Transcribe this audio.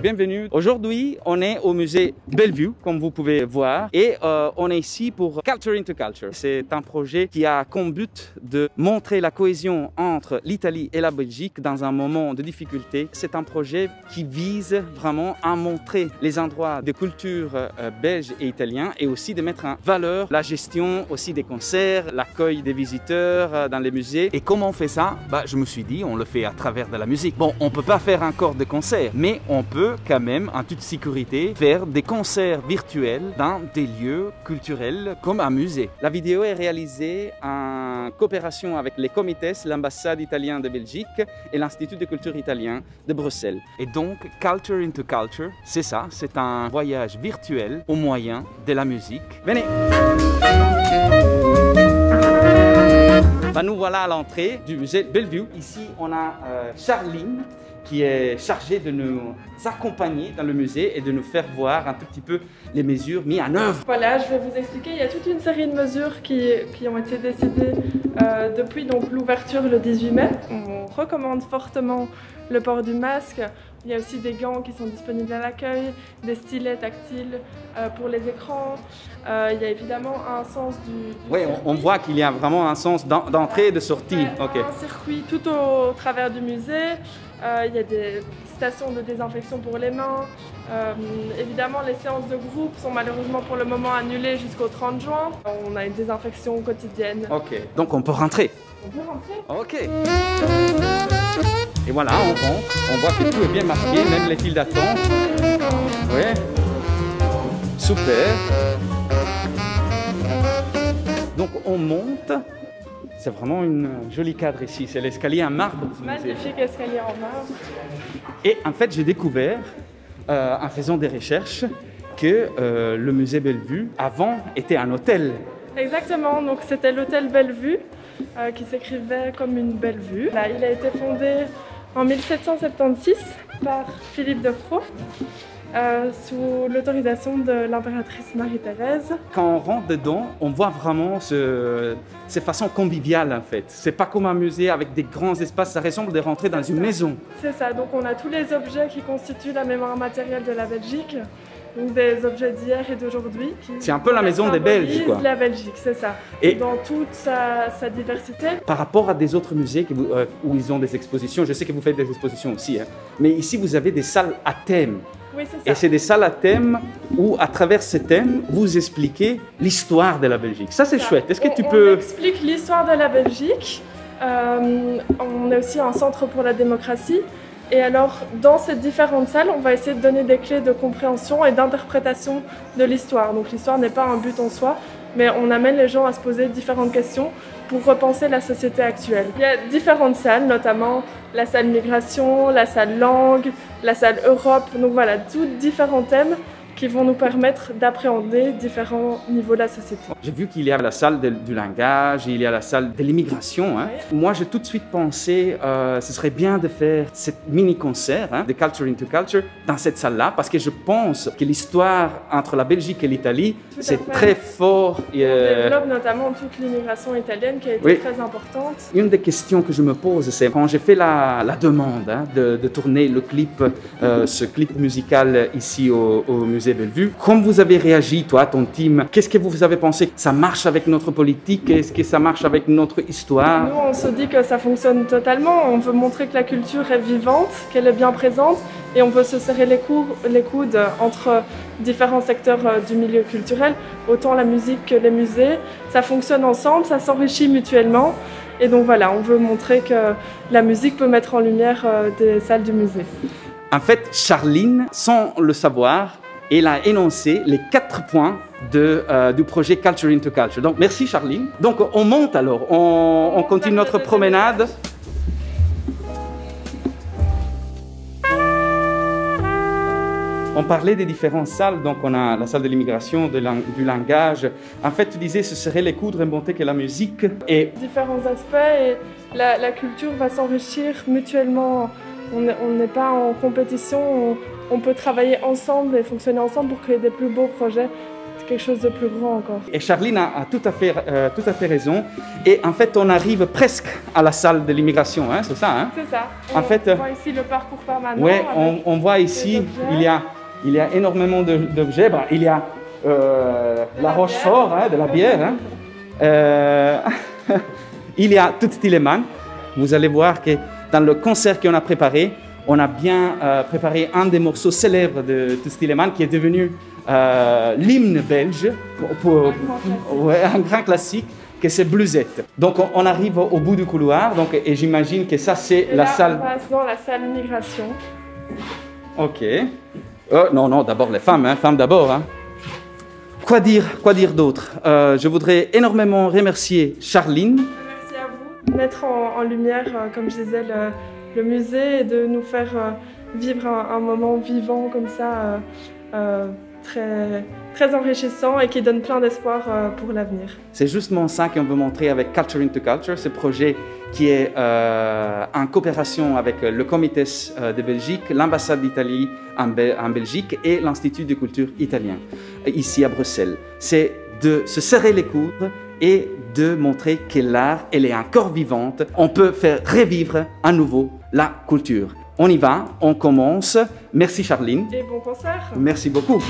bienvenue. Aujourd'hui, on est au musée Bellevue, comme vous pouvez voir, et on est ici pour Culture into Culture. C'est un projet qui a comme but de montrer la cohésion entre l'Italie et la Belgique dans un moment de difficulté. C'est un projet qui vise vraiment à montrer les endroits de culture belge et italien et aussi de mettre en valeur la gestion aussi des concerts, l'accueil des visiteurs dans les musées. Et comment on fait ça? Je me suis dit, on le fait à travers de la musique. Bon, on ne peut pas faire encore de concerts, mais on peut quand même, en toute sécurité, faire des concerts virtuels dans des lieux culturels comme un musée. La vidéo est réalisée en coopération avec les Comites, l'ambassade italienne de Belgique et l'Institut de culture italien de Bruxelles. Et donc, Culture into Culture, c'est ça, c'est un voyage virtuel au moyen de la musique. Venez! Nous voilà à l'entrée du musée Bellevue. Ici, on a Charline qui est chargée de nous accompagner dans le musée et de nous faire voir un tout petit peu les mesures mises en œuvre. Voilà, je vais vous expliquer. Il y a toute une série de mesures qui ont été décidées depuis l'ouverture le 18 mai. On recommande fortement le port du masque. Il y a aussi des gants qui sont disponibles à l'accueil, des stylets tactiles pour les écrans. Il y a évidemment un sens du oui, on voit qu'il y a vraiment un sens d'entrée et de sortie. Ouais, okay. Un circuit tout au travers du musée. Il y a des stations de désinfection pour les mains. Évidemment, les séances de groupe sont malheureusement pour le moment annulées jusqu'au 30 juin. On a une désinfection quotidienne. Ok, donc on peut rentrer. On peut rentrer. Ok. Et voilà, on rentre, on voit que tout est bien marqué, même les files d'attente. Ouais. Super. Donc on monte. C'est vraiment une jolie cadre ici. C'est l'escalier en marbre. Magnifique escalier en marbre. Et en fait, j'ai découvert, en faisant des recherches, que le musée Bellevue, avant, était un hôtel. Exactement. Donc c'était l'hôtel Bellevue, qui s'écrivait comme une belle vue. Là, il a été fondé en 1776 par Philippe de Croft, sous l'autorisation de l'impératrice Marie-Thérèse. Quand on rentre dedans, on voit vraiment ces façons conviviales en fait. C'est pas comme un musée avec des grands espaces, ça ressemble de rentrer dans une maison. C'est ça, donc on a tous les objets qui constituent la mémoire matérielle de la Belgique. Donc des objets d'hier et d'aujourd'hui. C'est un peu la maison des Belges, quoi. La Belgique, c'est ça. Et dans toute sa diversité. Par rapport à des autres musées où ils ont des expositions, je sais que vous faites des expositions aussi, hein, mais ici vous avez des salles à thème. Oui, c'est ça. Et c'est des salles à thème où, à travers ces thèmes, vous expliquez l'histoire de la Belgique. Ça, c'est chouette. Est-ce que tu peux... On explique l'histoire de la Belgique. On est aussi un centre pour la démocratie. Et alors, dans ces différentes salles, on va essayer de donner des clés de compréhension et d'interprétation de l'histoire. Donc l'histoire n'est pas un but en soi, mais on amène les gens à se poser différentes questions pour repenser la société actuelle. Il y a différentes salles, notamment la salle migration, la salle langue, la salle Europe. Donc voilà, tous différents thèmes qui vont nous permettre d'appréhender différents niveaux de la société. J'ai vu qu'il y a la salle du langage, il y a la salle de l'immigration. Hein. Oui. Moi, j'ai tout de suite pensé ce serait bien de faire cette mini-concert de Culture into Culture dans cette salle-là, parce que je pense que l'histoire entre la Belgique et l'Italie, c'est très fort. On développe notamment toute l'immigration italienne qui a été très importante. Une des questions que je me pose, c'est quand j'ai fait la demande de tourner le clip, ce clip musical ici au musée Bellevue. Comme vous avez réagi, toi, ton team, qu'est-ce que vous avez pensé? Ça marche avec notre politique? Est-ce que ça marche avec notre histoire? Nous, on se dit que ça fonctionne totalement. On veut montrer que la culture est vivante, qu'elle est bien présente et on veut se serrer les coudes entre différents secteurs du milieu culturel, autant la musique que les musées. Ça fonctionne ensemble, ça s'enrichit mutuellement. Et donc voilà, on veut montrer que la musique peut mettre en lumière des salles du musée. En fait, Charline, sans le savoir, elle a énoncé les 4 points du projet Culture into Culture. Donc, merci Charline. Donc, on monte alors, on continue notre promenade. On parlait des différentes salles, donc on a la salle de l'immigration, du langage. En fait, tu disais, ce serait les coudes remontés que la musique et... Différents aspects et la culture va s'enrichir mutuellement. On n'est pas en compétition, on peut travailler ensemble et fonctionner ensemble pour créer des plus beaux projets quelque chose de plus grand encore. Et Charline a tout à fait raison. Et en fait, on arrive presque à la salle de l'immigration, hein, c'est ça, hein? C'est ça. En fait, on voit ici le parcours permanent. Oui, on voit ici, il y a énormément d'objets. Il y a la Rochefort, hein, de la bière. Hein. Il y a Toots Thielemans. Vous allez voir que dans le concert qu'on a préparé, on a bien préparé un des morceaux célèbres de Toots Thielemans qui est devenu l'hymne belge, un grand classique, que c'est Bluesette. Donc on arrive au bout du couloir, et j'imagine que ça c'est la salle... on passe dans la salle migration. Ok. Non, d'abord les femmes, hein, femmes d'abord. Hein. Quoi dire d'autre? Je voudrais énormément remercier Charline. Merci à vous. Mettre en lumière, comme je disais, le musée et de nous faire vivre un moment vivant comme ça, très enrichissant et qui donne plein d'espoir pour l'avenir. C'est justement ça qu'on veut montrer avec Culture into Culture, ce projet qui est en coopération avec le Comité de Belgique, l'ambassade d'Italie en Belgique et l'Institut de culture italien, ici à Bruxelles. C'est de se serrer les coudes et de montrer que l'art, elle est encore vivante. On peut faire revivre à nouveau la culture. On y va, on commence. Merci Charline. Et bon concert. Merci beaucoup.